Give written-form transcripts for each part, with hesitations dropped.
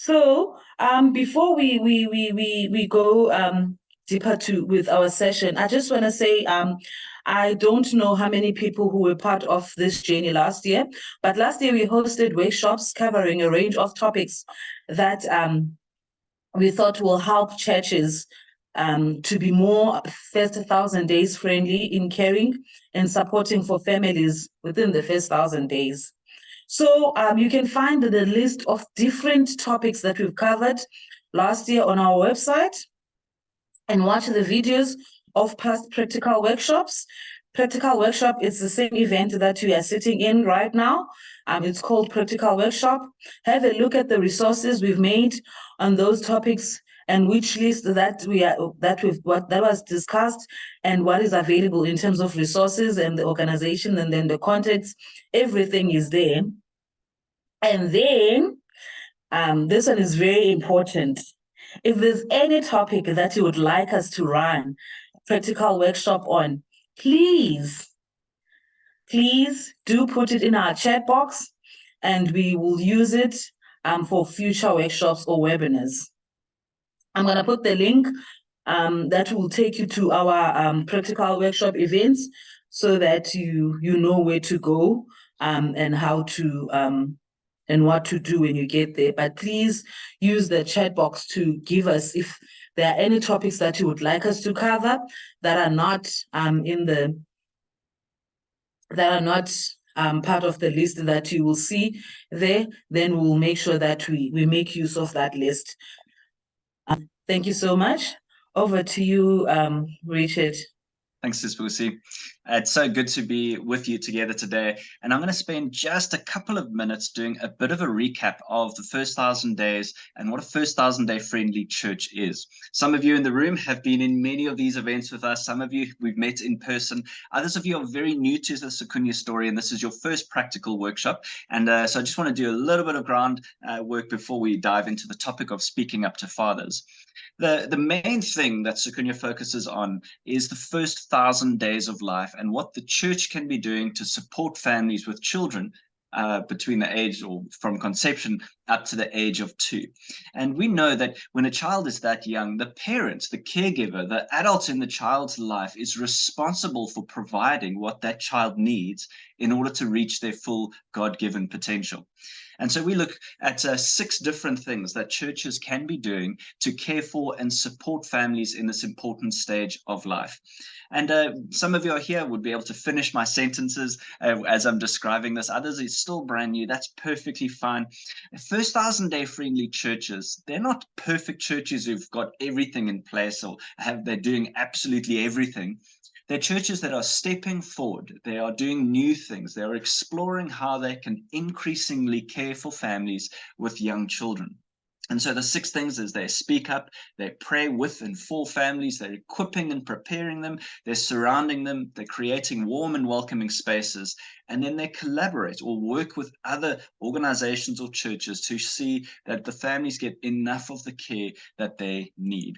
So, before we go deeper with our session, I just want to say I don't know how many people who were part of this journey last year, but last year we hosted workshops covering a range of topics that we thought will help churches to be more first 1,000 days friendly in caring and supporting for families within the first 1,000 days. So you can find the list of different topics that we've covered last year on our website and watch the videos of past practical workshops. Practical workshop is the same event that we are sitting in right now. It's called Practical Workshop. Have a look at the resources we've made on those topics and which list that was discussed and what is available in terms of resources and the organization and then the context. Everything is there. And then this one is very important. If there's any topic that you would like us to run practical workshop on, please do put it in our chat box and we will use it for future workshops or webinars. I'm going to put the link that will take you to our practical workshop events so that you know where to go and how to and what to do when you get there. But please use the chat box to give us if there are any topics that you would like us to cover that are not part of the list that you will see there, then we'll make sure that we make use of that list. Thank you so much. Over to you, Richard. Thanks, Sisbusi. It's so good to be with you together today. And I'm going to spend just a couple of minutes doing a bit of a recap of the first 1,000 days and what a first 1,000 day friendly church is. Some of you in the room have been in many of these events with us. Some of you we've met in person. Others of you are very new to the Sukunya story, and this is your first practical workshop. And so I just want to do a little bit of ground work before we dive into the topic of speaking up to fathers. The main thing that Sukunya focuses on is the first 1,000 days of life and what the church can be doing to support families with children between the age or from conception up to the age of 2. And we know that when a child is that young, the parent, the caregiver, the adult in the child's life is responsible for providing what that child needs in order to reach their full God-given potential. And so we look at 6 different things that churches can be doing to care for and support families in this important stage of life. And some of you are here would be able to finish my sentences as I'm describing this. Others is still brand new. That's perfectly fine. First 1,000 day friendly churches, they're not perfect churches who've got everything in place or they're doing absolutely everything. They're churches that are stepping forward. They are doing new things. They are exploring how they can increasingly care for families with young children. And so the 6 things is they speak up, they pray with and for families, they're equipping and preparing them, they're surrounding them, they're creating warm and welcoming spaces, and then they collaborate or work with other organizations or churches to see that the families get enough of the care that they need.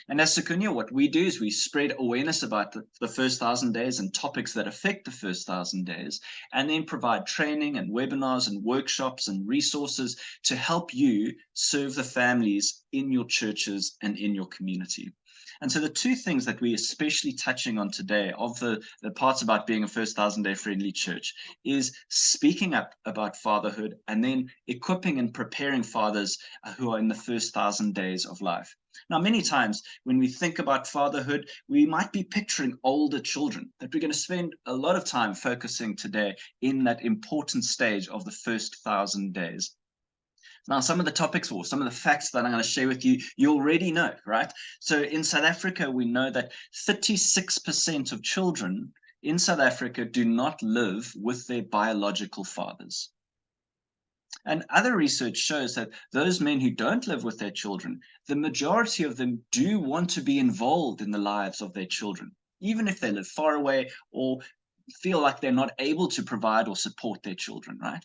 And as Sukunya, what we do is we spread awareness about the first 1,000 days and topics that affect the first 1,000 days, and then provide training and webinars and workshops and resources to help you serve the families in your churches and in your community. And so the 2 things that we're especially touching on today of the parts about being a first 1,000 day friendly church is speaking up about fatherhood and then equipping and preparing fathers who are in the first 1,000 days of life. Now, many times when we think about fatherhood, we might be picturing older children, that we're going to spend a lot of time focusing today in that important stage of the first 1,000 days. Now, some of the topics or some of the facts that I'm going to share with you, you already know, right? So in South Africa, we know that 36% of children in South Africa do not live with their biological fathers. And other research shows that those men who don't live with their children, the majority of them do want to be involved in the lives of their children, even if they live far away or feel like they're not able to provide or support their children, right?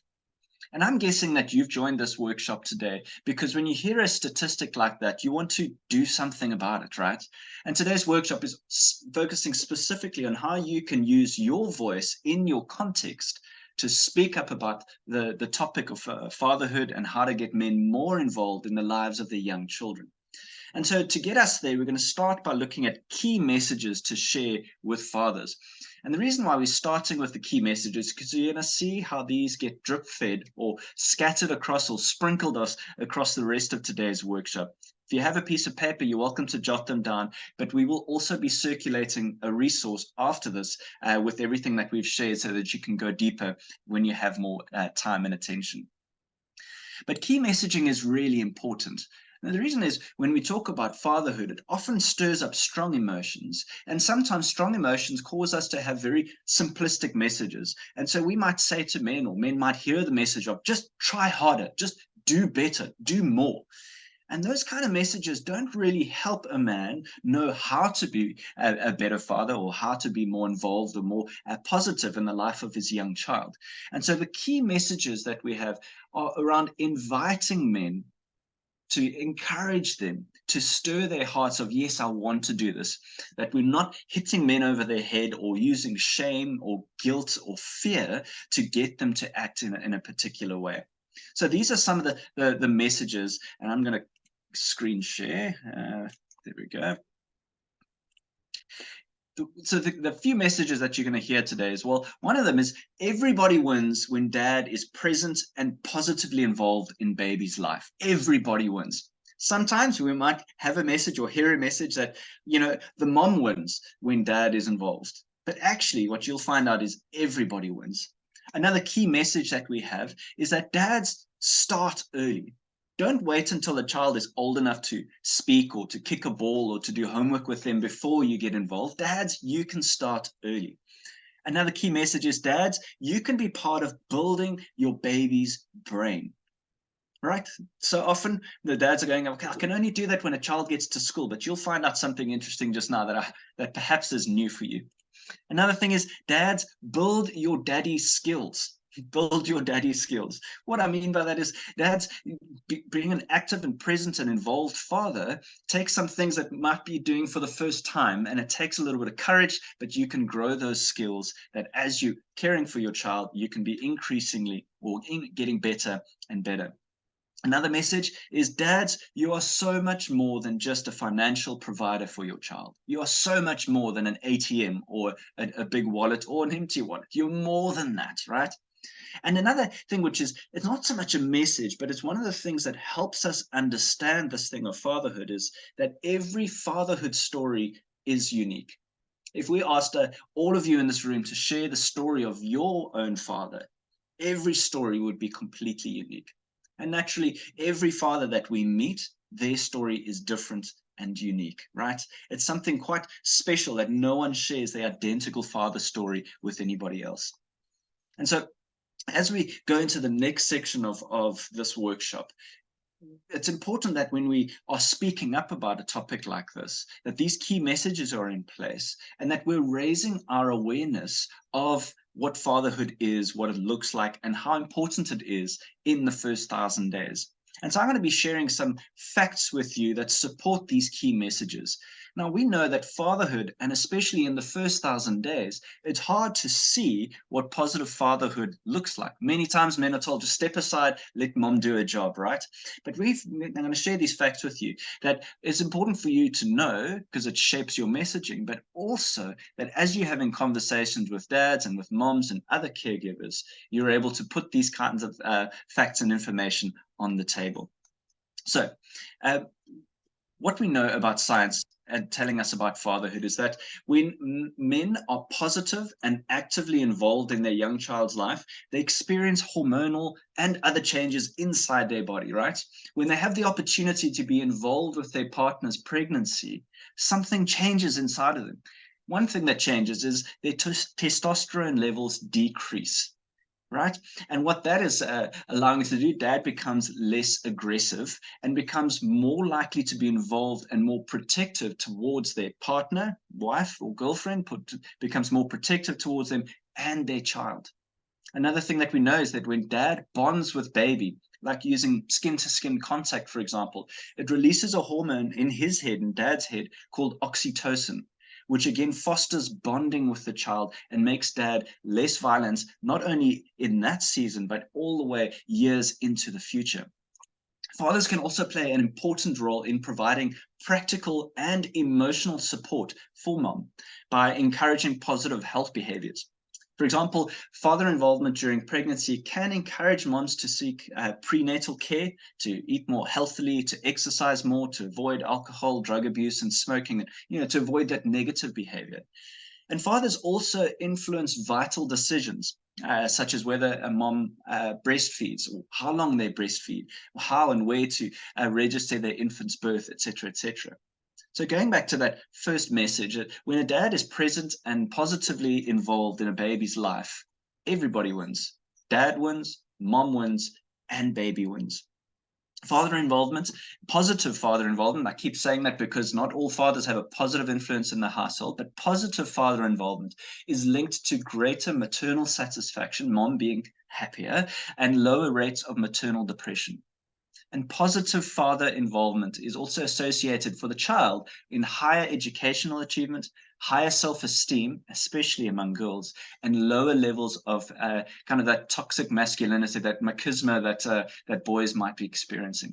And I'm guessing that you've joined this workshop today because when you hear a statistic like that, you want to do something about it, right? And today's workshop is focusing specifically on how you can use your voice in your context to speak up about the topic of fatherhood and how to get men more involved in the lives of their young children. And so to get us there, we're going to start by looking at key messages to share with fathers. And the reason why we're starting with the key messages is because you're going to see how these get drip fed or scattered across or sprinkled us across the rest of today's workshop. If you have a piece of paper, you're welcome to jot them down, but we will also be circulating a resource after this with everything that we've shared so that you can go deeper when you have more time and attention. But key messaging is really important. Now, the reason is when we talk about fatherhood, it often stirs up strong emotions. And sometimes strong emotions cause us to have very simplistic messages. And so we might say to men, or men might hear the message of just try harder, just do better, do more. And those kind of messages don't really help a man know how to be a better father or how to be more involved or more positive in the life of his young child. And so the key messages that we have are around inviting men to encourage them to stir their hearts of, yes, I want to do this, that we're not hitting men over their head or using shame or guilt or fear to get them to act in a particular way. So these are some of the messages, and I'm going to screen share. There we go. So the few messages that you're going to hear today is, well, one of them is everybody wins when dad is present and positively involved in baby's life. Everybody wins. Sometimes we might have a message or hear a message that, the mom wins when dad is involved. But actually what you'll find out is everybody wins. Another key message that we have is that dads start early. Don't wait until the child is old enough to speak or to kick a ball or to do homework with them before you get involved. Dads, you can start early. Another key message is, dads, you can be part of building your baby's brain. Right? So often the dads are going, okay, I can only do that when a child gets to school, but you'll find out something interesting just now that perhaps is new for you. Another thing is, dads, build your daddy skills. Build your daddy skills. What I mean by that is, dads, being an active and present and involved father takes some things that might be doing for the first time, and it takes a little bit of courage, but you can grow those skills that as you caring for your child, you can be increasingly or getting better and better. Another message is, dads, you are so much more than just a financial provider for your child. You are so much more than an ATM or a big wallet or an empty wallet. You're more than that, right? And another thing, which is, it's not so much a message, but it's one of the things that helps us understand this thing of fatherhood, is that every fatherhood story is unique. If we asked all of you in this room to share the story of your own father, every story would be completely unique. And naturally, every father that we meet, their story is different and unique, right? It's something quite special that no one shares the identical father story with anybody else. And so as we go into the next section of this workshop, it's important that when we are speaking up about a topic like this, that these key messages are in place and that we're raising our awareness of what fatherhood is, what it looks like, and how important it is in the first 1,000 days. And so I'm going to be sharing some facts with you that support these key messages. Now, we know that fatherhood, and especially in the first 1,000 days, it's hard to see what positive fatherhood looks like. Many times men are told to step aside, let mom do her job, right? But I'm going to share these facts with you, that it's important for you to know because it shapes your messaging, but also that as you're having conversations with dads and with moms and other caregivers, you're able to put these kinds of facts and information on the table. So what we know about science and telling us about fatherhood is that when men are positive and actively involved in their young child's life, they experience hormonal and other changes inside their body, right? When they have the opportunity to be involved with their partner's pregnancy, something changes inside of them. One thing that changes is their testosterone levels decrease. Right? And what that is allowing us to do, dad becomes less aggressive and becomes more likely to be involved and more protective towards their partner, wife, or girlfriend, becomes more protective towards them and their child. Another thing that we know is that when dad bonds with baby, like using skin-to-skin contact, for example, it releases a hormone in his head, in dad's head, called oxytocin, which again fosters bonding with the child and makes dad less violent, not only in that season, but all the way years into the future. Fathers can also play an important role in providing practical and emotional support for mom by encouraging positive health behaviors. For example, father involvement during pregnancy can encourage moms to seek prenatal care, to eat more healthily, to exercise more, to avoid alcohol, drug abuse, and smoking, to avoid that negative behavior. And fathers also influence vital decisions, such as whether a mom breastfeeds, or how long they breastfeed, or how and where to register their infant's birth, etc., etc. So going back to that first message, when a dad is present and positively involved in a baby's life, everybody wins. Dad wins, mom wins, and baby wins. Father involvement, positive father involvement. I keep saying that because not all fathers have a positive influence in the household, but positive father involvement is linked to greater maternal satisfaction, mom being happier, and lower rates of maternal depression. And positive father involvement is also associated for the child in higher educational achievement, higher self-esteem, especially among girls, and lower levels of kind of that toxic masculinity, that machismo that boys might be experiencing.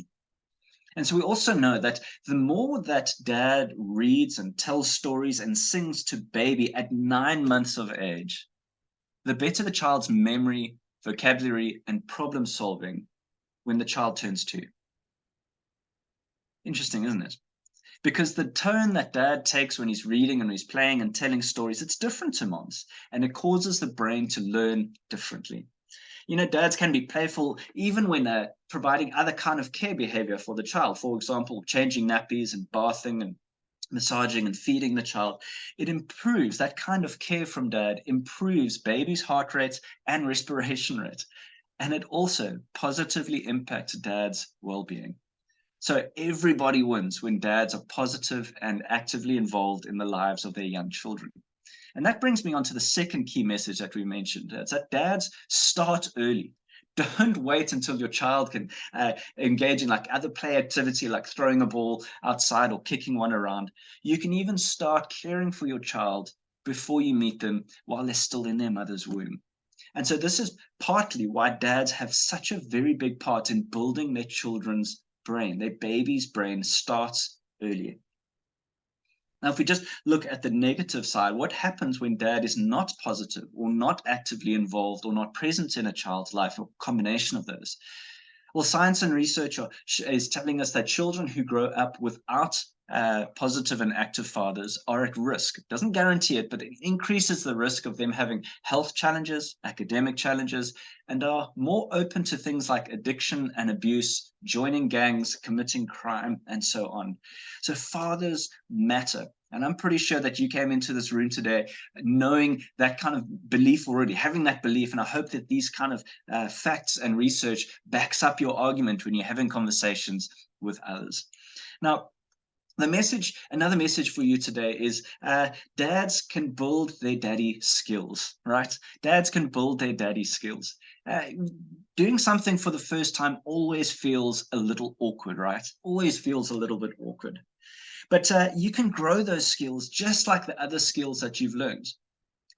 And so we also know that the more that dad reads and tells stories and sings to baby at 9 months of age, the better the child's memory, vocabulary, and problem solving when the child turns 2. Interesting, isn't it? Because the tone that dad takes when he's reading and he's playing and telling stories, it's different to moms, and it causes the brain to learn differently. Dads can be playful even when providing other kind of care behavior for the child. For example, changing nappies and bathing and massaging and feeding the child. It improves, that kind of care from dad improves baby's heart rate and respiration rate. And it also positively impacts dad's well-being. So everybody wins when dads are positive and actively involved in the lives of their young children. And that brings me on to the second key message that we mentioned. It's that dads start early. Don't wait until your child can engage in like other play activity, like throwing a ball outside or kicking one around. You can even start caring for your child before you meet them while they're still in their mother's womb. And so this is partly why dads have such a very big part in building their children's brain. Their baby's brain starts earlier. Now, if we just look at the negative side, what happens when dad is not positive or not actively involved or not present in a child's life, or a combination of those? Well, science and research is telling us that children who grow up without positive and active fathers are at risk. It doesn't guarantee it, but it increases the risk of them having health challenges, academic challenges, and are more open to things like addiction and abuse, joining gangs, committing crime, and so on. So fathers matter. And I'm pretty sure that you came into this room today knowing that kind of belief already, having that belief. And I hope that these kind of facts and research backs up your argument when you're having conversations with others. Now, another message for you today is dads can build their daddy skills, right? Dads can build their daddy skills. Doing something for the first time always feels a little awkward, right? Always feels a little bit awkward. But you can grow those skills just like the other skills that you've learned.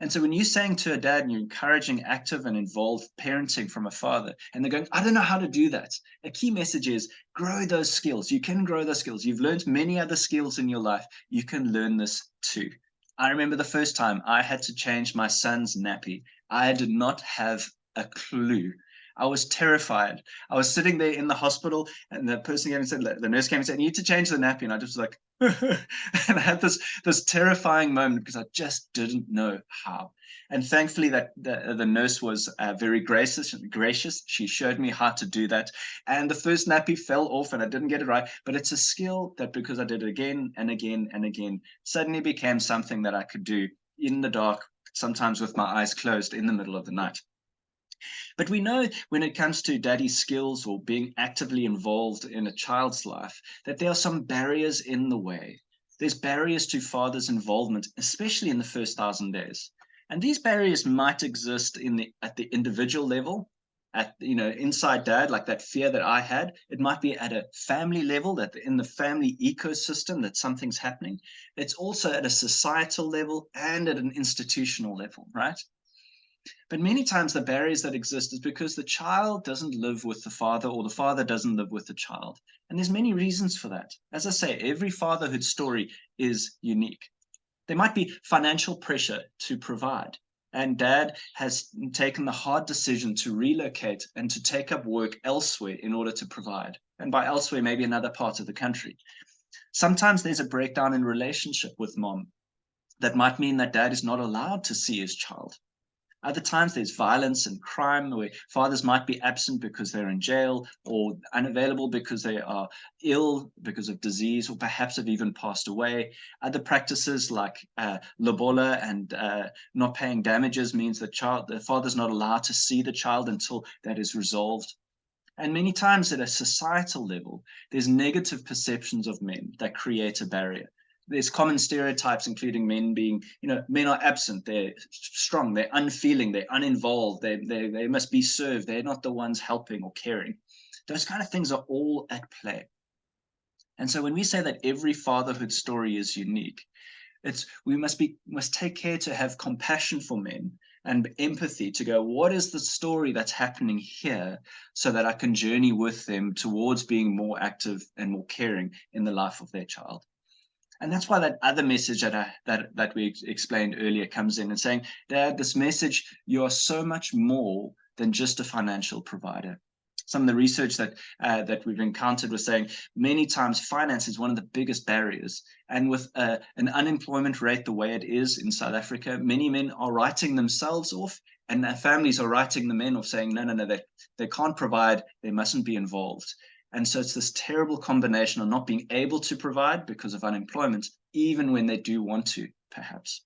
And so when you're saying to a dad and you're encouraging active and involved parenting from a father, and they're going, I don't know how to do that. A key message is grow those skills. You can grow those skills. You've learned many other skills in your life. You can learn this too. I remember the first time I had to change my son's nappy. I did not have a clue. I was terrified. I was sitting there in the hospital, and the person came and said, the nurse came and said, you need to change the nappy. And I just was like, and I had this terrifying moment because I just didn't know how. And thankfully that the nurse was very gracious. She showed me how to do that. And the first nappy fell off and I didn't get it right. But it's a skill that, because I did it again and again and again, suddenly became something that I could do in the dark, sometimes with my eyes closed in the middle of the night. But we know when it comes to daddy skills or being actively involved in a child's life, that there are some barriers in the way. There's barriers to father's involvement, especially in the first 1,000 days. And these barriers might exist at the individual level, at, inside dad, like that fear that I had. It might be at a family level, that in the family ecosystem that something's happening. It's also at a societal level and at an institutional level, right? But many times the barriers that exist is because the child doesn't live with the father, or the father doesn't live with the child. And there's many reasons for that. As I say, every fatherhood story is unique. There might be financial pressure to provide, and dad has taken the hard decision to relocate and to take up work elsewhere in order to provide. And by elsewhere, maybe another part of the country. Sometimes there's a breakdown in relationship with mom. That might mean that dad is not allowed to see his child. Other times there's violence and crime, where fathers might be absent because they're in jail, or unavailable because they are ill because of disease, or perhaps have even passed away. Other practices like lobola and not paying damages means the father's not allowed to see the child until that is resolved. And many times at a societal level, there's negative perceptions of men that create a barrier. There's common stereotypes, including men being, men are absent, they're strong, they're unfeeling, they're uninvolved, they must be served, they're not the ones helping or caring. Those kind of things are all at play. And so when we say that every fatherhood story is unique, we must take care to have compassion for men and empathy to go, what is the story that's happening here, so that I can journey with them towards being more active and more caring in the life of their child. And that's why that other message that we explained earlier comes in, and saying, Dad, this message, you are so much more than just a financial provider. Some of the research that we've encountered was saying many times finance is one of the biggest barriers. And with an unemployment rate the way it is in South Africa, many men are writing themselves off, and their families are writing the men off, saying, no, they can't provide, they mustn't be involved. And so it's this terrible combination of not being able to provide because of unemployment, even when they do want to, perhaps.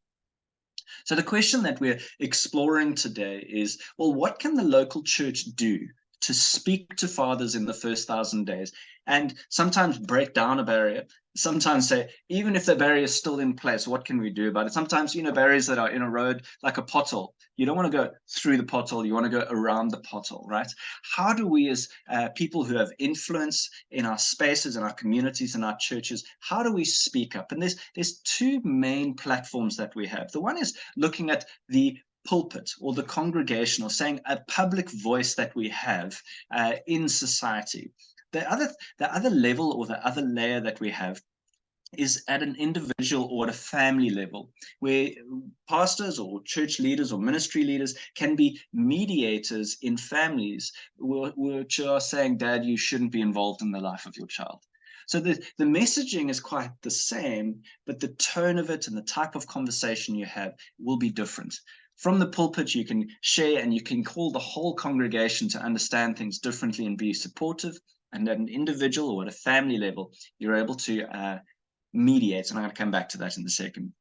So the question that we're exploring today is, well, what can the local church do to speak to fathers in the first 1,000 days, and sometimes break down a barrier, sometimes say, even if the barrier is still in place, what can we do about it? Sometimes, barriers that are in a road, like a pothole, you don't want to go through the pothole, you want to go around the pothole, right? How do we, as people who have influence in our spaces, in our communities, in our churches, how do we speak up? And there's two main platforms that we have. The one is looking at the pulpit, or the congregation, or saying a public voice that we have in society. The other level, or the other layer that we have, is at an individual or at a family level, where pastors or church leaders or ministry leaders can be mediators in families which are saying, Dad, you shouldn't be involved in the life of your child. So the messaging is quite the same, but the tone of it and the type of conversation you have will be different. From the pulpit, you can share and you can call the whole congregation to understand things differently and be supportive. And at an individual or at a family level, you're able to mediate. And I'm going to come back to that in a second.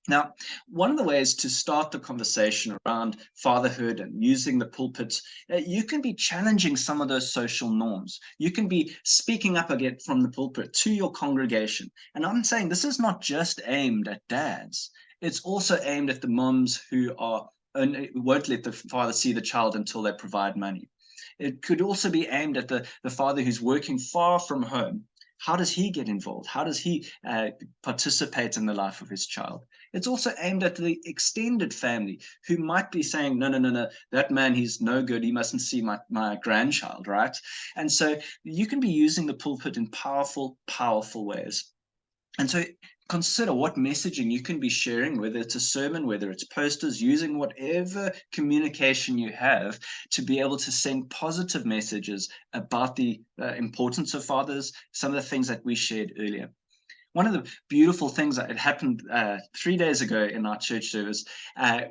Now, one of the ways to start the conversation around fatherhood and using the pulpit, you can be challenging some of those social norms. You can be speaking up again from the pulpit to your congregation. And I'm saying this is not just aimed at dads. It's also aimed at the moms who won't let the father see the child until they provide money. It could also be aimed at the father who's working far from home. How does he get involved? How does he participate in the life of his child? It's also aimed at the extended family who might be saying, no, that man, he's no good. He mustn't see my grandchild, right? And so you can be using the pulpit in powerful, powerful ways. And so consider what messaging you can be sharing, whether it's a sermon, whether it's posters, using whatever communication you have to be able to send positive messages about the importance of fathers, some of the things that we shared earlier. One of the beautiful things that had happened 3 days ago in our church service,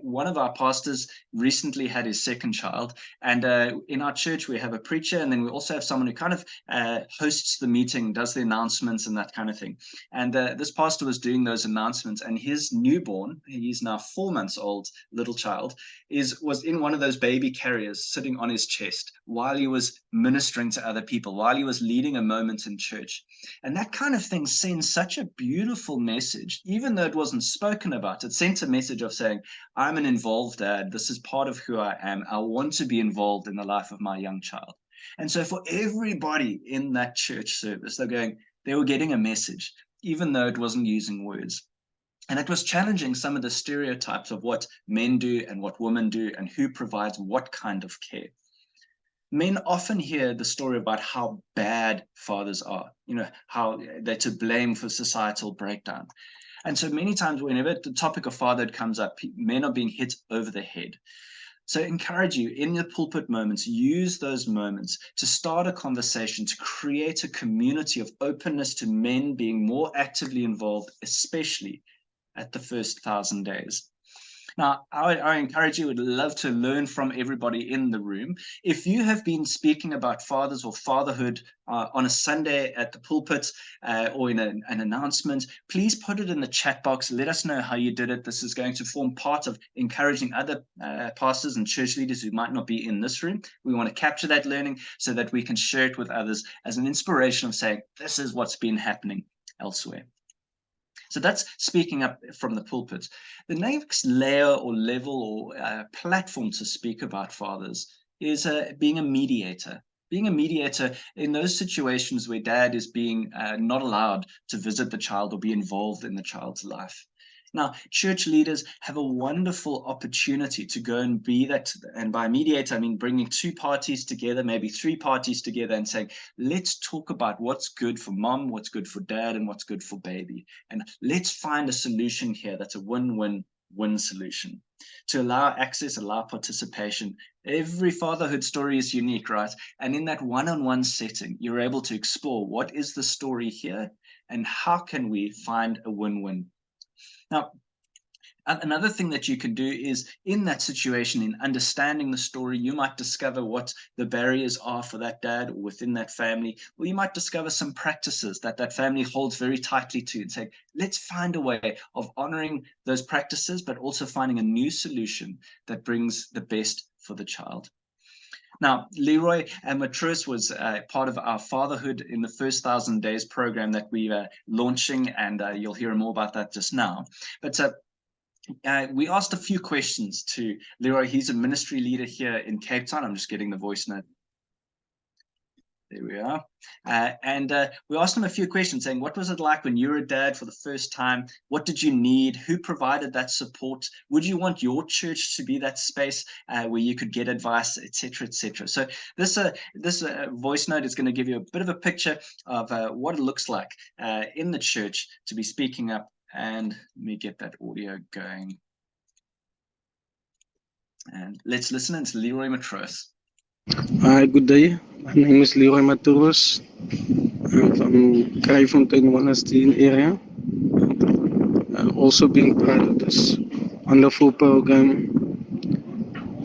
one of our pastors recently had his second child. And in our church, we have a preacher, and then we also have someone who kind of hosts the meeting, does the announcements and that kind of thing. And this pastor was doing those announcements, and his newborn, he's now 4 months old, little child, was in one of those baby carriers sitting on his chest while he was ministering to other people, while he was leading a moment in church. And that kind of thing sends such such a beautiful message, even though it wasn't spoken about. It sent a message of saying, I'm an involved dad. This is part of who I am. I want to be involved in the life of my young child. And so for everybody in that church service, they were getting a message, even though it wasn't using words. And it was challenging some of the stereotypes of what men do and what women do and who provides what kind of care. Men often hear the story about how bad fathers are, how they're to blame for societal breakdown. And so many times whenever the topic of fatherhood comes up, men are being hit over the head. So I encourage you in your pulpit moments, use those moments to start a conversation, to create a community of openness to men being more actively involved, especially at the first 1,000 days. Now, I encourage you, would love to learn from everybody in the room. If you have been speaking about fathers or fatherhood on a Sunday at the pulpit or in an announcement, please put it in the chat box. Let us know how you did it. This is going to form part of encouraging other pastors and church leaders who might not be in this room. We want to capture that learning so that we can share it with others as an inspiration of saying, this is what's been happening elsewhere. So that's speaking up from the pulpit. The next layer or level or platform to speak about fathers is being a mediator. Being a mediator in those situations where dad is being not allowed to visit the child or be involved in the child's life. Now, church leaders have a wonderful opportunity to go and be that, and by mediator, I mean bringing two parties together, maybe three parties together and saying, let's talk about what's good for mom, what's good for dad, and what's good for baby. And let's find a solution here that's a win-win-win solution to allow access, allow participation. Every fatherhood story is unique, right? And in that one-on-one setting, you're able to explore what is the story here and how can we find a win-win. Now, another thing that you can do is in that situation, in understanding the story, you might discover what the barriers are for that dad or within that family, or you might discover some practices that that family holds very tightly to and say, let's find a way of honoring those practices, but also finding a new solution that brings the best for the child. Now, Leroy and Matris was part of our Fatherhood in the First 1,000 Days program that we are launching, and you'll hear more about that just now. But we asked a few questions to Leroy. He's a ministry leader here in Cape Town. I'm just getting the voice note. There we are. And we asked him a few questions saying, what was it like when you were a dad for the first time? What did you need? Who provided that support? Would you want your church to be that space where you could get advice, etc., etc.? So this voice note is going to give you a bit of a picture of what it looks like in the church to be speaking up. And let me get that audio going. And let's listen. It's Leroy Matros. Hi, good day. My name is Leroy Matros. I'm from Kraaifontein, Wonderstein area. Also being part of this wonderful program,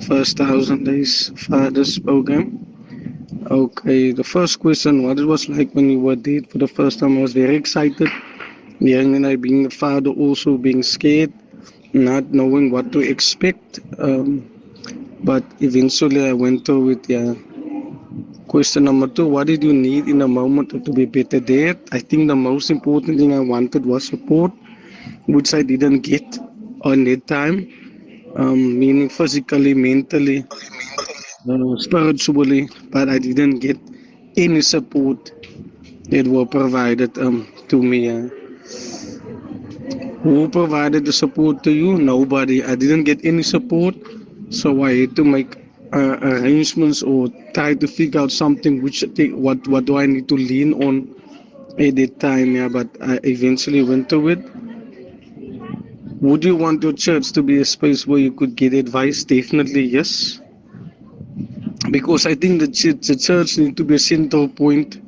First 1,000 Days Fathers program. Okay, the first question, what it was like when you were dated for the first time. I was very excited. Hearing and I being a father, also being scared, not knowing what to expect. But eventually I went through it, yeah. Question number 2, what did you need in a moment to be better dad? I think the most important thing I wanted was support, which I didn't get on that time, meaning physically, mentally, spiritually, but I didn't get any support that were provided to me. Who provided the support to you? Nobody. I didn't get any support, so I had to make arrangements or try to figure out something what do I need to lean on at that time. Yeah, but I eventually went to it. Would you want your church to be a space where you could get advice? Definitely yes, because I think the church needs to be a central point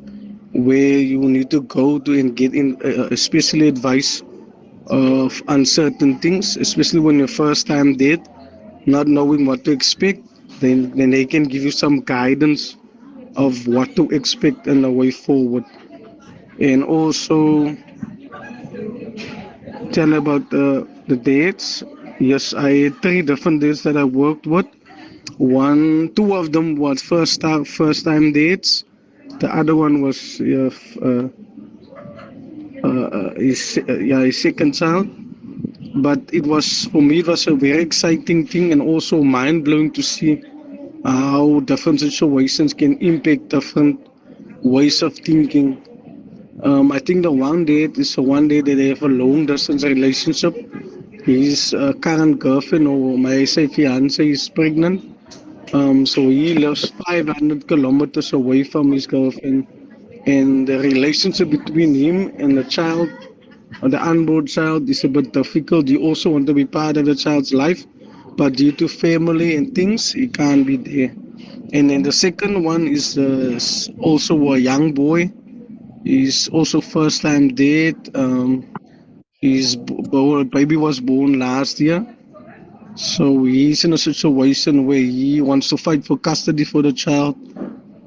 where you need to go to and get in, especially advice of uncertain things, especially when you're first time there, not knowing what to expect. Then they can give you some guidance of what to expect and the way forward. And also tell about the dates. Yes, I had 3 different dates that I worked with. Two of them was first time dates. The other one was his second child. But it was, for me, it was a very exciting thing and also mind blowing to see how different situations can impact different ways of thinking. I think the one date is the one day that they have a long distance relationship. His current girlfriend, or may I say fiance, is pregnant. So he lives 500 kilometers away from his girlfriend. And the relationship between him and the child, or the unborn child, is a bit difficult. You also want to be part of the child's life, but due to family and things, he can't be there. And then the second one is also a young boy. He's also first time dad. Baby was born last year. So he's in a situation where he wants to fight for custody for the child.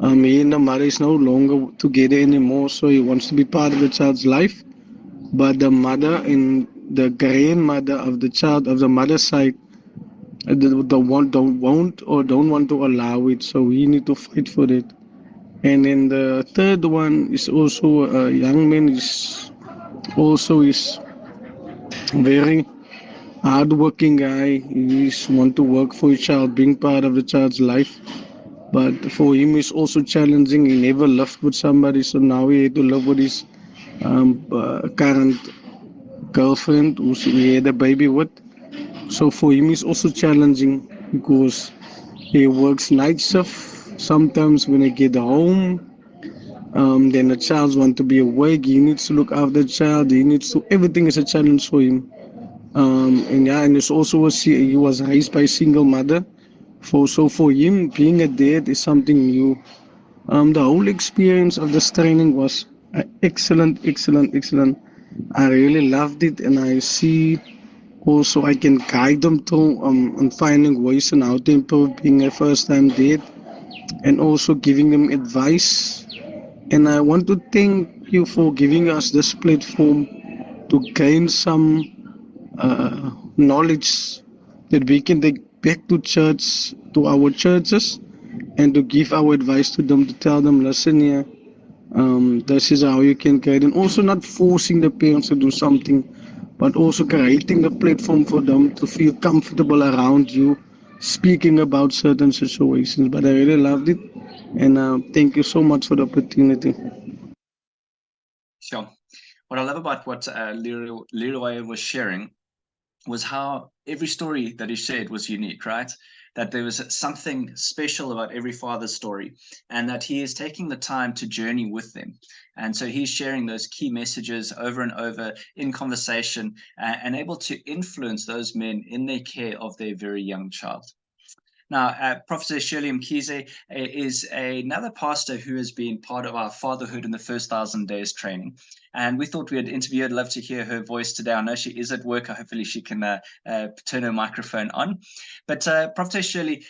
He and the mother is no longer together anymore, so he wants to be part of the child's life. But the mother and the grandmother of the child, of the mother's side, don't won't or don't want to allow it. So we need to fight for it. And then the third one is also a young man. Is very hardworking guy. He's want to work for his child, being part of the child's life. But for him, it's also challenging. He never lived with somebody, so now he had to live with his current girlfriend, who he had a baby with. So for him, it's also challenging because he works night shift. Sometimes when he get home, then the child want to be awake. He needs to look after the child. He needs to. Everything is a challenge for him. And yeah, and it's also he was raised by a single mother. For him, being a dad is something new. The whole experience of this training was excellent, excellent, excellent. I really loved it, and I see also I can guide them through on finding ways and how to improve being a first-time dad, and also giving them advice. And I want to thank you for giving us this platform to gain some knowledge that we can take back to church, to our churches, and to give our advice to them, to tell them, listen here, this is how you can guide, and also not forcing the parents to do something, but also creating a platform for them to feel comfortable around you, speaking about certain situations. But I really loved it, and thank you so much for the opportunity. Sure. What I love about what Leroy was sharing was how every story that he shared was unique, right? That there was something special about every father's story, and that he is taking the time to journey with them. And so he's sharing those key messages over and over in conversation, and able to influence those men in their care of their very young child. Now, Professor Shirley Mkhize is another pastor who has been part of our Fatherhood in the First 1,000 Days training. And we thought we'd interview her. I'd love to hear her voice today. I know she is at work. Hopefully she can turn her microphone on. But Professor Shirley,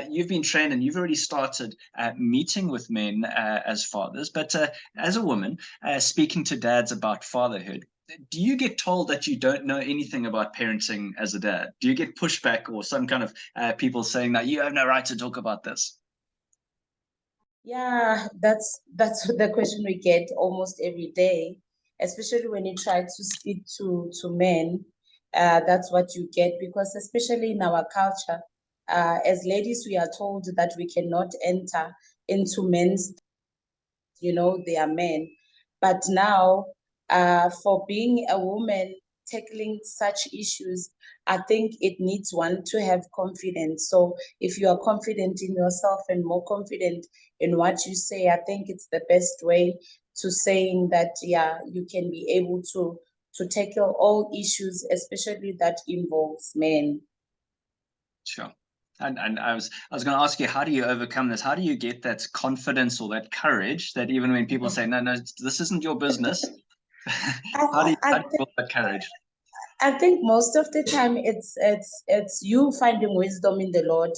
you've been trained and you've already started meeting with men as fathers. But as a woman, speaking to dads about fatherhood, do you get told that you don't know anything about parenting as a dad? Do you get pushback or some kind of people saying that you have no right to talk about this? Yeah, that's the question we get almost every day, especially when you try to speak to men. That's what you get, because especially in our culture, as ladies, we are told that we cannot enter into men's, they are men. But now, for being a woman tackling such issues, I think it needs one to have confidence. So if you are confident in yourself and more confident in what you say, I think it's the best way to saying that, yeah, you can be able to tackle all issues, especially that involves men. Sure. And I was going to ask you, how do you overcome this? How do you get that confidence or that courage that even when people say, no, this isn't your business, how do you build that courage? I think most of the time it's you finding wisdom in the Lord,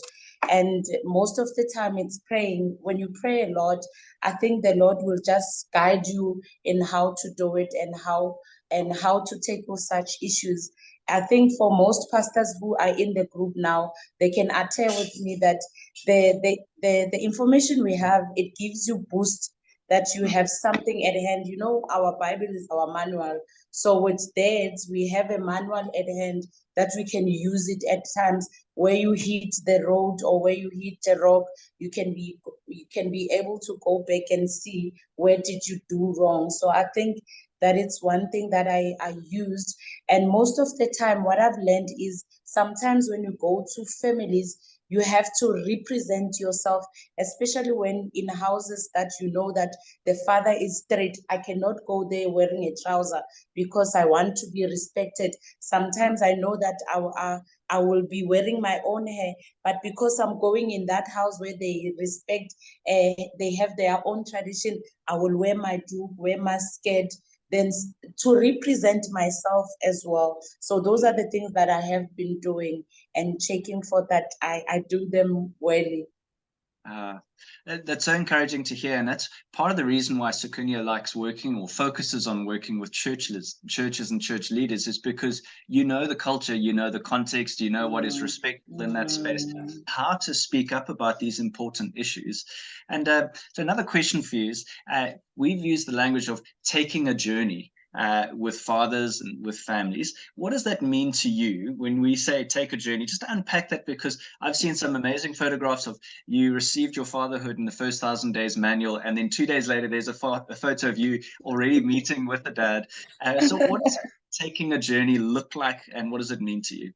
and most of the time it's praying. When you pray a lot, I think the Lord will just guide you in how to do it and how to tackle such issues. I think for most pastors who are in the group now, they can attest with me that the information we have, it gives you boost that you have something at hand. You know, our Bible is our manual. So with dads, we have a manual at hand that we can use it at times. Where you hit the road or where you hit a rock, you can be able to go back and see where did you do wrong. So I think that it's one thing that I used. And most of the time, what I've learned is sometimes when you go to families, you have to represent yourself, especially when in houses that you know that the father is strict. I cannot go there wearing a trouser because I want to be respected. Sometimes I know that I will be wearing my own hair, but because I'm going in that house where they respect, they have their own tradition, I will wear my doek, wear my skirt, then to represent myself as well. So those are the things that I have been doing and checking for that I do them well. That's so encouraging to hear, and that's part of the reason why Sukunya likes working or focuses on working with churches and church leaders, is because you know the culture, you know the context, you know what is respectful in that space, how to speak up about these important issues. And so another question for you is, we've used the language of taking a journey with fathers and with families. What does that mean to you when we say take a journey? Just to unpack that, because I've seen some amazing photographs of you received your fatherhood in the first 1,000 days manual, and then 2 days later there's a photo of you already meeting with the dad. So what does taking a journey look like, and what does it mean to you?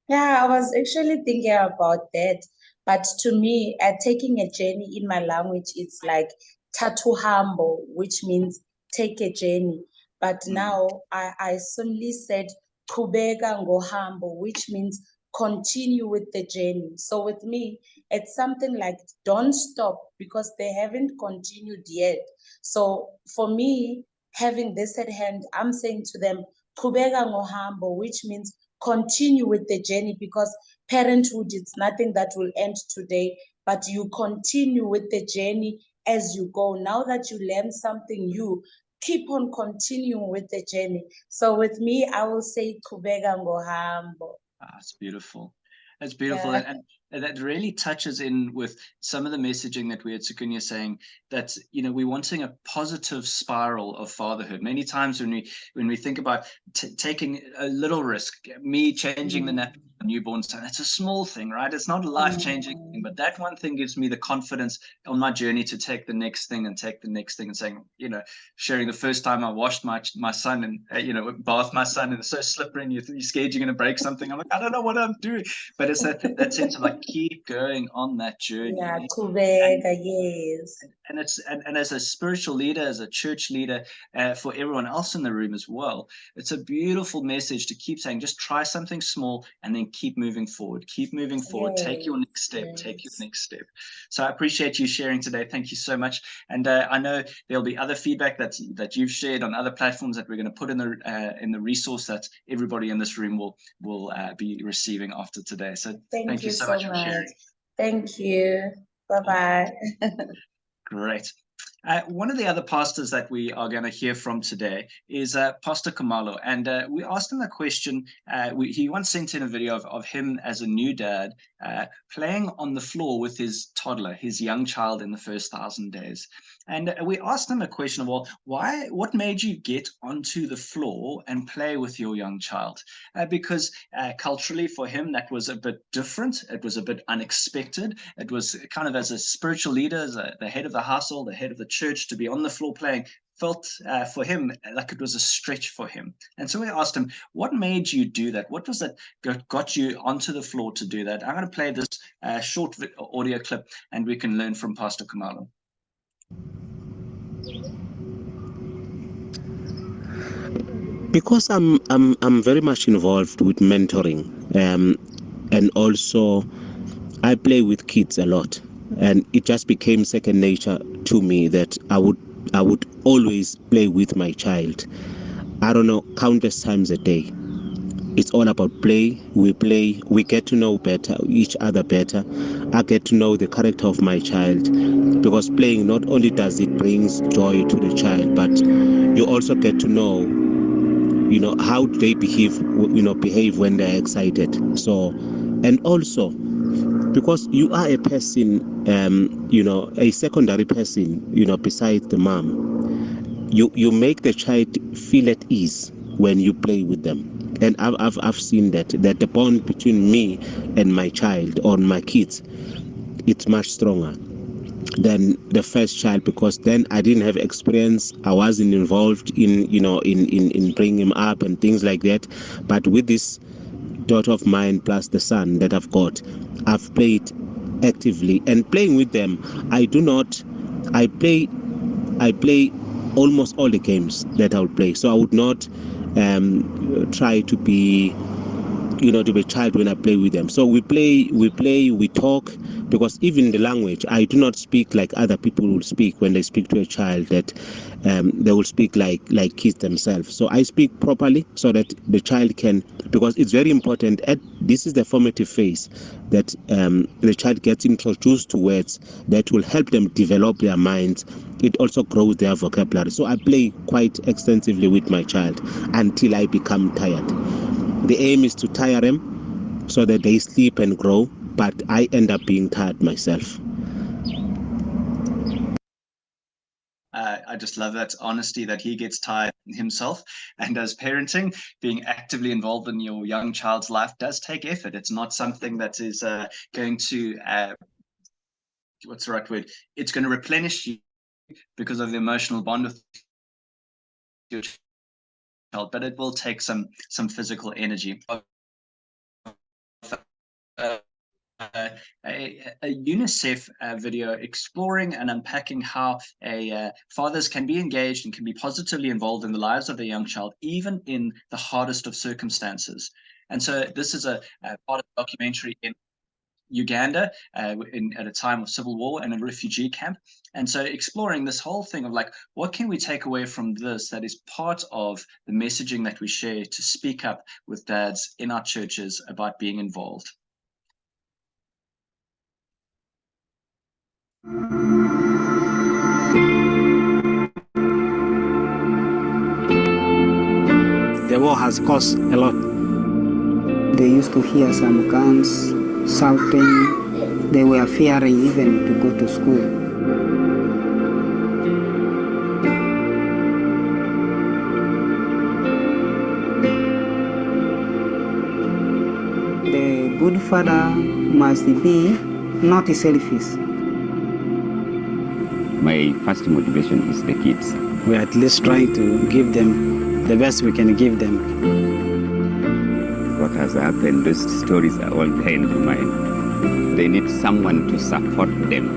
Yeah, I was actually thinking about that. But to me, taking a journey in my language, it's like tatu hambo, which means take a journey. But now I simply said kubeka ngohambo, which means continue with the journey. So with me, it's something like don't stop because they haven't continued yet. So for me, having this at hand, I'm saying to them, kubeka ngohambo, which means continue with the journey, because parenthood, it's nothing that will end today, but you continue with the journey as you go. Now that you learn something new, keep on continuing with the journey. So with me, I will say kubeka ngohambo. It's beautiful. That's beautiful. Yeah. And that really touches in with some of the messaging that we had Sukunya saying that, you know, we're wanting a positive spiral of fatherhood. Many times when we think about taking a little risk, me changing the nap of a newborn son, it's a small thing, right? It's not a life-changing thing, but that one thing gives me the confidence on my journey to take the next thing and take the next thing, and saying, you know, sharing the first time I washed my son and, you know, bathed my son, and it's so slippery and you're scared you're going to break something. I'm like, I don't know what I'm doing. But it's that sense of like, keep going on that journey. Yeah, kubeka, yes. And as a spiritual leader, as a church leader, for everyone else in the room as well, it's a beautiful message to keep saying, just try something small and then keep moving forward. Keep moving forward. Yes, take your next step. yes. Take your next step. So I appreciate you sharing today. Thank you so much. And I know there'll be other feedback that you've shared on other platforms that we're going to put in the resource that everybody in this room will be receiving after today. So thank you so much for sharing. Thank you. Bye-bye. Great. One of the other pastors that we are going to hear from today is Pastor Kamalo. And we asked him a question. He once sent in a video of him as a new dad playing on the floor with his toddler, his young child, in the first 1,000 days. And we asked him a question of, well, what made you get onto the floor and play with your young child? Because culturally for him, that was a bit different. It was a bit unexpected. It was kind of, as a spiritual leader, as the head of the household, the head of the church, to be on the floor playing felt for him like it was a stretch for him. And so we asked him, what made you do that? What was that got you onto the floor to do that? I'm going to play this short audio clip and we can learn from Pastor Kamalo. Because I'm very much involved with mentoring, and also I play with kids a lot, and it just became second nature to me that I would always play with my child. I don't know, countless times a day. It's all about play. We play, we get to know each other better. I get to know the character of my child, because playing, not only does it brings joy to the child, but you also get to know, you know, how do they behave when they're excited. So, and also because you are a person, a secondary person, besides the mom. You make the child feel at ease when you play with them. And I've seen that the bond between me and my child or my kids, it's much stronger than the first child, because then I didn't have experience. I wasn't involved in bringing him up and things like that. But with this daughter of mine plus the son that I've got, I've played actively, and playing with them, I play almost all the games that I would play. So I would not try to be to be a child when I play with them. So we talk, because even the language, I do not speak like other people will speak when they speak to a child, that they will speak like kids themselves. So I speak properly so that the child can, because it's very important. This is the formative phase that the child gets introduced to words that will help them develop their minds. It also grows their vocabulary. So I play quite extensively with my child until I become tired. The aim is to tire them so that they sleep and grow, but I end up being tired myself. I just love that honesty, that he gets tired himself. And as parenting, being actively involved in your young child's life does take effort. It's not something that is going to, what's the right word? It's going to replenish you because of the emotional bond with your child, but it will take some physical energy. A UNICEF video exploring and unpacking how fathers can be engaged and can be positively involved in the lives of their young child, even in the hardest of circumstances. And so this is a part of the documentary in Uganda at a time of civil war and a refugee camp. And so exploring this whole thing of like, what can we take away from this that is part of the messaging that we share to speak up with dads in our churches about being involved. The war has caused a lot. They used to hear some guns shouting. They were fearing even to go to school. The good father must be not selfish. My first motivation is the kids. We're at least trying to give them the best we can give them. What has happened, those stories are all there in my mind. They need someone to support them,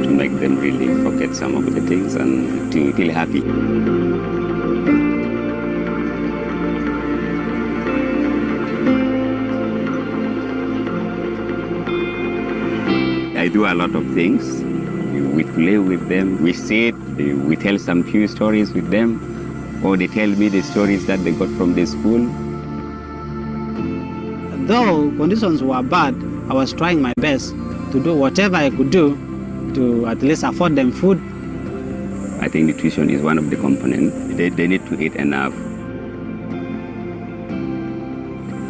to make them really forget some of the things and to feel happy. I do a lot of things. We play with them, we sit, we tell some few stories with them, or they tell me the stories that they got from the school. Though conditions were bad, I was trying my best to do whatever I could do to at least afford them food. I think nutrition is one of the components. They need to eat enough.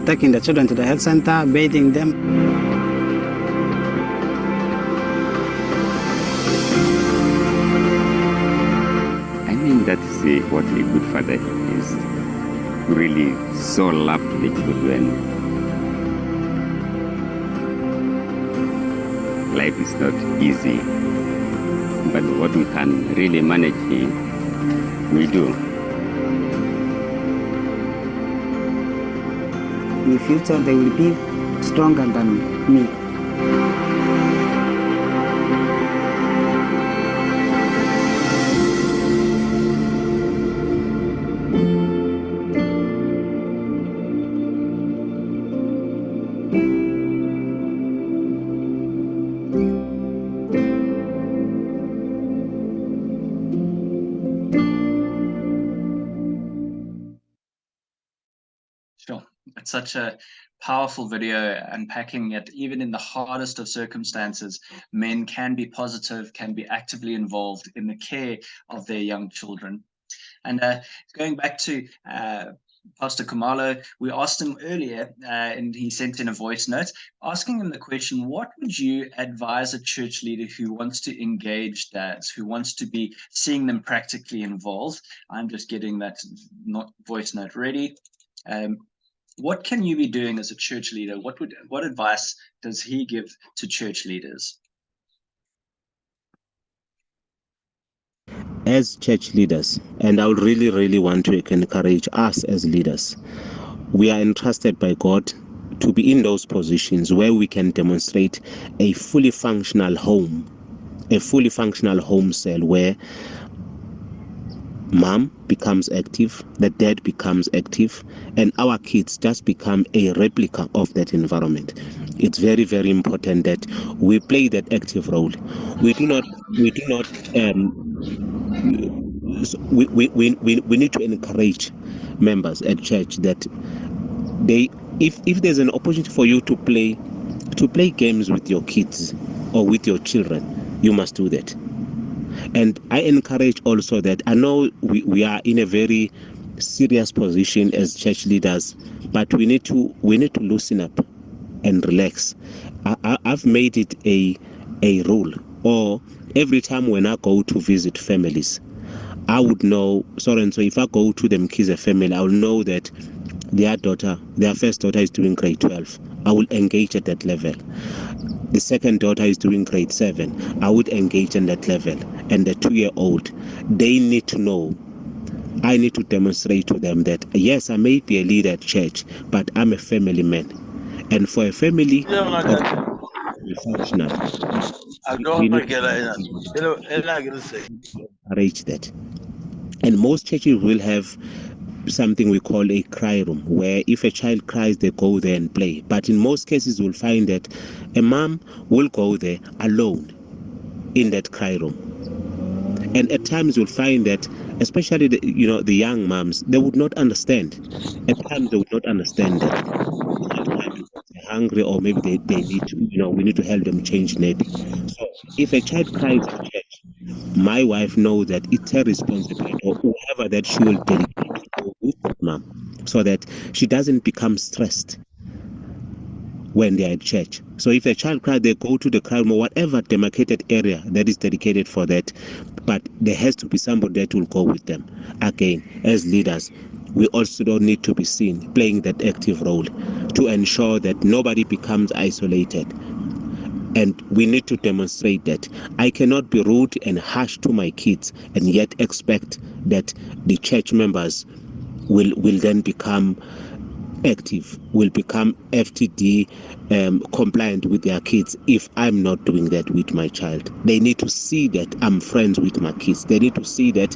Taking the children to the health center, bathing them. That's what a good father is. Really so love the children. Life is not easy, but what we can really manage, we do. In the future, they will be stronger than me. Sure. It's such a powerful video unpacking it. Even in the hardest of circumstances, men can be positive, can be actively involved in the care of their young children. And going back to Pastor Kumalo, we asked him earlier, and he sent in a voice note, asking him the question, what would you advise a church leader who wants to engage dads, who wants to be seeing them practically involved? I'm just getting that voice note ready. What can you be doing as a church leader? What advice does he give to church leaders? As church leaders, and I would really want to encourage us as leaders, we are entrusted by God to be in those positions where we can demonstrate a fully functional home cell where mom becomes active, the dad becomes active, and our kids just become a replica of that environment. It's very important that we play that active role. We need to encourage members at church that if there's an opportunity for you to play games with your kids or with your children, you must do that. And I encourage also that I know we are in a very serious position as church leaders, but we need to loosen up and relax. I've made it a rule, or every time when I go to visit families, I would know, so if I go to the Mkhize family, I will know that their first daughter is doing grade 12. I will engage at that level. The second daughter is doing grade 7. I would engage in that level. And the 2-year-old, they need to know. I need to demonstrate to them that, yes, I may be a leader at church, but I'm a family man. And for a family functional, we need to encourage that. And most churches will have something we call a cry room, where if a child cries, they go there and play. But in most cases, we'll find that a mom will go there alone in that cry room. And at times, you'll find that, especially the young moms, they would not understand. At times, they would not understand that they're hungry, or maybe they need to, we need to help them change nappy. So if a child cries at church, my wife knows that it's her responsibility, or whoever that she will dedicate to go with mom, so that she doesn't become stressed when they are at church. So if a child cries, they go to the cry room or whatever demarcated area that is dedicated for that. But there has to be somebody that will go with them. Again, as leaders, we also don't need to be seen playing that active role to ensure that nobody becomes isolated. And we need to demonstrate that I cannot be rude and harsh to my kids and yet expect that the church members will then become active, will become FTD compliant with their kids if I'm not doing that with my child. They need to see that I'm friends with my kids. They need to see that,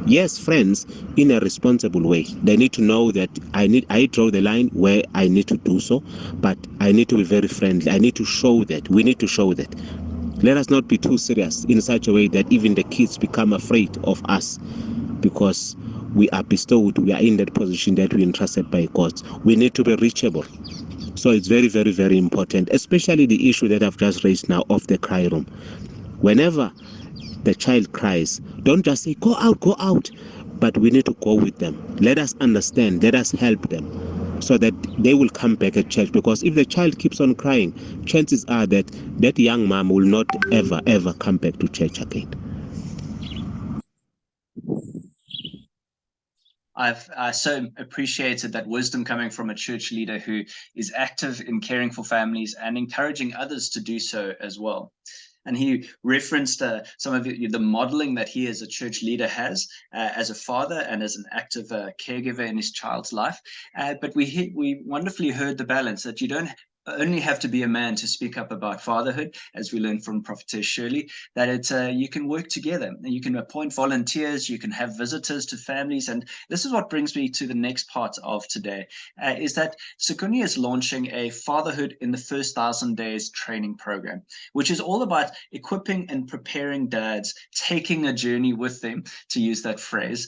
yes, friends in a responsible way. They need to know that I draw the line where I need to do so, but I need to be very friendly. I need to show that. We need to show that. Let us not be too serious in such a way that even the kids become afraid of us, because we are in that position that we're entrusted by God. We need to be reachable. So it's very important, especially the issue that I've just raised now of the cry room. Whenever the child cries, don't just say, go out, but we need to go with them. Let us understand, let us help them, so that they will come back at church. Because if the child keeps on crying, chances are that that young mom will not ever come back to church again. I so appreciated that wisdom coming from a church leader who is active in caring for families and encouraging others to do so as well. And he referenced some of the modeling that he as a church leader has as a father and as an active caregiver in his child's life. But we wonderfully heard the balance that you don't only have to be a man to speak up about fatherhood, as we learned from Prophetess Shirley, that it's you can work together. You can appoint volunteers, you can have visitors to families. And this is what brings me to the next part of today, is that Sekuni is launching a Fatherhood in the First 1,000 Days training program, which is all about equipping and preparing dads, taking a journey with them, to use that phrase,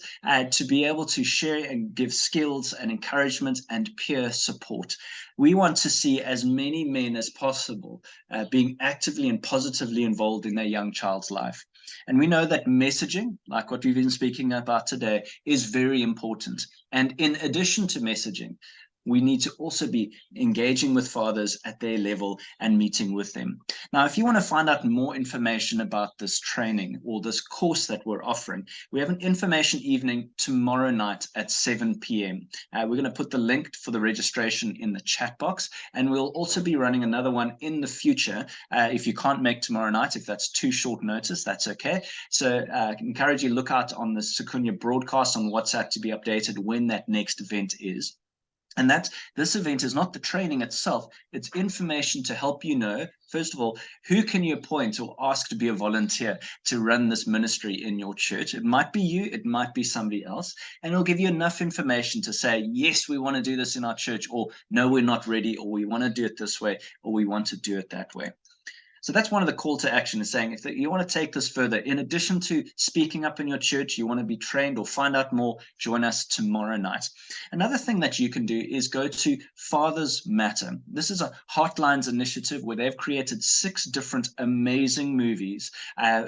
to be able to share and give skills and encouragement and peer support. We want to see as many men as possible being actively and positively involved in their young child's life. And we know that messaging, like what we've been speaking about today, is very important. And in addition to messaging, we need to also be engaging with fathers at their level and meeting with them. Now, if you want to find out more information about this training or this course that we're offering, we have an information evening tomorrow night at 7 p.m. We're going to put the link for the registration in the chat box, and we'll also be running another one in the future. If you can't make tomorrow night, if that's too short notice, that's okay. So I encourage you to look out on the Secunya broadcast on WhatsApp to be updated when that next event is. And this event is not the training itself, it's information to help you know, first of all, who can you appoint or ask to be a volunteer to run this ministry in your church. It might be you, it might be somebody else, and it'll give you enough information to say, yes, we want to do this in our church, or no, we're not ready, or we want to do it this way, or we want to do it that way. So that's one of the call to action, is saying if you want to take this further, in addition to speaking up in your church, you want to be trained or find out more, join us tomorrow night. Another thing that you can do is go to Fathers Matter. This is a Heartlines initiative where they've created 6 different amazing movies,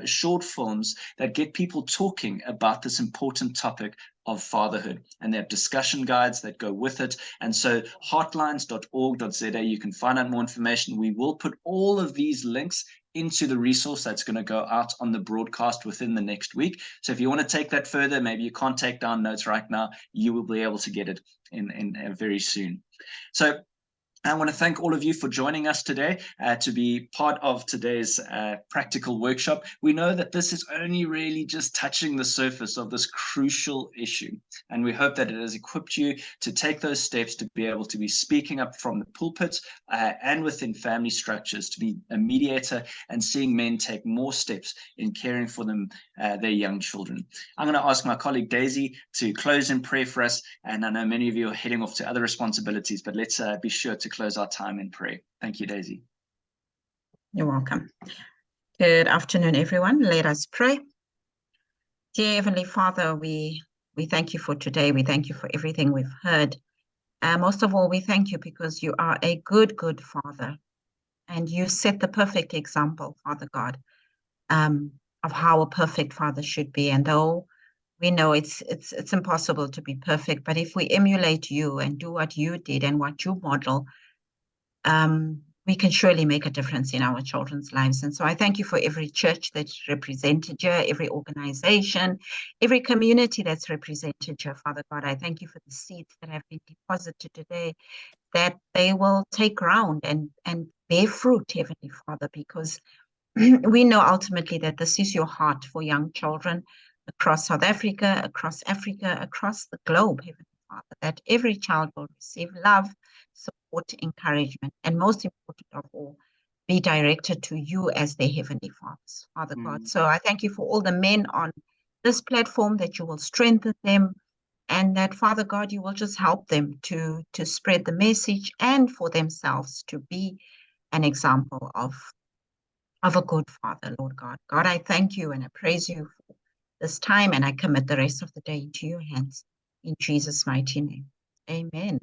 short films that get people talking about this important topic of fatherhood, and they have discussion guides that go with it. And so heartlines.org.za, you can find out more information. We will put all of these links into the resource that's going to go out on the broadcast within the next week. So if you want to take that further, maybe you can't take down notes right now, you will be able to get it in very soon. So I want to thank all of you for joining us today to be part of today's practical workshop. We know that this is only really just touching the surface of this crucial issue, and we hope that it has equipped you to take those steps to be able to be speaking up from the pulpit and within family structures, to be a mediator and seeing men take more steps in caring for their young children. I'm going to ask my colleague Daisy to close in prayer for us, and I know many of you are heading off to other responsibilities, but let's be sure to close our time in prayer. Thank you, Daisy. You're welcome. Good afternoon, everyone. Let us pray. Dear Heavenly Father, we thank you for today. We thank you for everything we've heard. Most of all, we thank you because you are a good, good Father, and you set the perfect example, Father God, of how a perfect father should be. And though we know it's impossible to be perfect, but if we emulate you and do what you did and what you model, we can surely make a difference in our children's lives. And so I thank you for every church that's represented here, every organization, every community that's represented here, Father God. I thank you for the seeds that have been deposited today, that they will take ground and bear fruit, Heavenly Father, because we know ultimately that this is your heart for young children across South Africa, across the globe, Heavenly Father, that every child will receive love, support, encouragement, and most important of all, be directed to you as their Heavenly Fathers, Father God. So I thank you for all the men on this platform, that you will strengthen them, and that, Father God, you will just help them to spread the message, and for themselves to be an example of a good father, Lord God. God, I thank you and I praise you for this time, and I commit the rest of the day into your hands. In Jesus' mighty name, amen.